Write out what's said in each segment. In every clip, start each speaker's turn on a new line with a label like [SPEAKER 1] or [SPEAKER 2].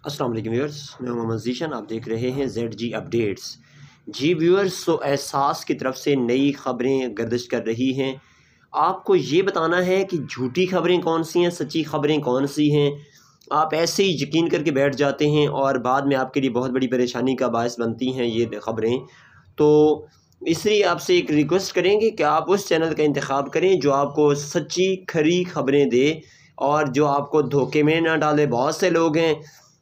[SPEAKER 1] अस्सलाम वालेकुम व्यूअर्स, मैं मोहम्मद ज़ीशान। आप देख रहे हैं ZG अपडेट्स। जी व्यूअर्स, तो एहसास की तरफ से नई ख़बरें गर्दिश कर रही हैं। आपको ये बताना है कि झूठी ख़बरें कौन सी हैं, सच्ची ख़बरें कौन सी हैं। आप ऐसे ही यकीन करके बैठ जाते हैं और बाद में आपके लिए बहुत बड़ी परेशानी का बायस बनती हैं ये ख़बरें। तो इसलिए आपसे एक रिक्वेस्ट करेंगे कि आप उस चैनल का इंतखाब करें जो आपको सच्ची खरी ख़बरें दे और जो आपको धोखे में ना डाले। बहुत से लोग हैं,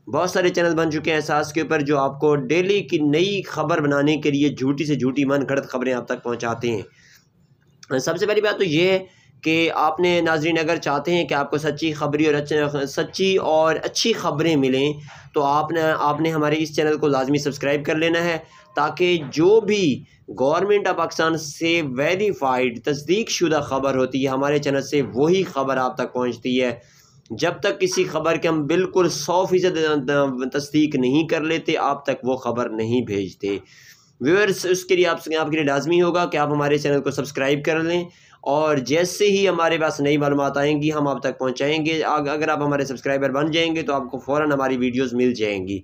[SPEAKER 1] बहुत सारे चैनल बन चुके हैं एहसास के ऊपर, जो आपको डेली की नई खबर बनाने के लिए झूठी से झूठी मन गढ़ंत खबरें आप तक पहुंचाते हैं। सबसे पहली बात तो ये है कि आपने नाजरीन अगर चाहते हैं कि आपको सच्ची और अच्छी खबरें मिलें तो आपने हमारे इस चैनल को लाजमी सब्सक्राइब कर लेना है, ताकि जो भी गवर्नमेंट ऑफ पाकिस्तान से वेरीफाइड तस्दीक शुदा ख़बर होती है हमारे चैनल से वही ख़बर आप तक पहुँचती है। जब तक किसी ख़बर के हम बिल्कुल 100% तस्दीक नहीं कर लेते आप तक वो ख़बर नहीं भेजते। व्यूअर्स, उसके लिए आपके लिए लाजमी होगा कि आप हमारे चैनल को सब्सक्राइब कर लें और जैसे ही हमारे पास नई मालूमात आएंगी हम आप तक पहुंचाएंगे। अगर आप हमारे सब्सक्राइबर बन जाएंगे तो आपको फ़ौरन हमारी वीडियोस मिल जाएंगी।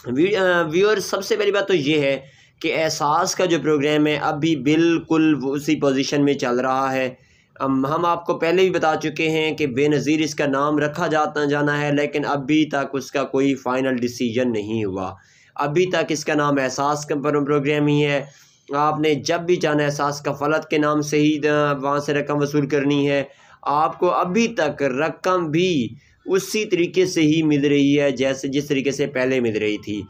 [SPEAKER 1] व्यूअर्स, सबसे पहली बात तो ये है कि एहसास का जो प्रोग्राम है अभी बिल्कुल उसी पोजीशन में चल रहा है। हम आपको पहले भी बता चुके हैं कि बेनज़ीर इसका नाम रखा जाना है, लेकिन अभी तक उसका कोई फ़ाइनल डिसीजन नहीं हुआ। अभी तक इसका नाम एहसास का प्रोग्राम ही है। आपने जब भी जाना एहसास का फलत के नाम से ही वहाँ से रकम वसूल करनी है। आपको अभी तक रकम भी उसी तरीके से ही मिल रही है जैसे जिस तरीके से पहले मिल रही थी।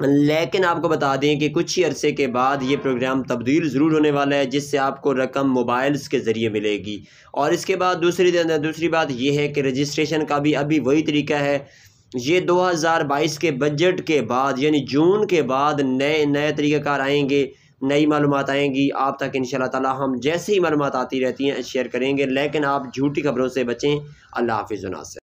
[SPEAKER 1] लेकिन आपको बता दें कि कुछ ही अरसे के बाद ये प्रोग्राम तब्दील ज़रूर होने वाला है, जिससे आपको रकम मोबाइल्स के ज़रिए मिलेगी। और इसके बाद दूसरी बात यह है कि रजिस्ट्रेशन का भी अभी वही तरीका है। ये 2022 के बजट के बाद यानी जून के बाद नए तरीक़ाकार आएंगे, नई मालूमात आएंगी आप तक इंशाअल्लाह ताला। हम जैसे ही मालूमात आती रहती हैं शेयर करेंगे, लेकिन आप झूठी खबरों से बचें। अल्लाह हाफ़िज़।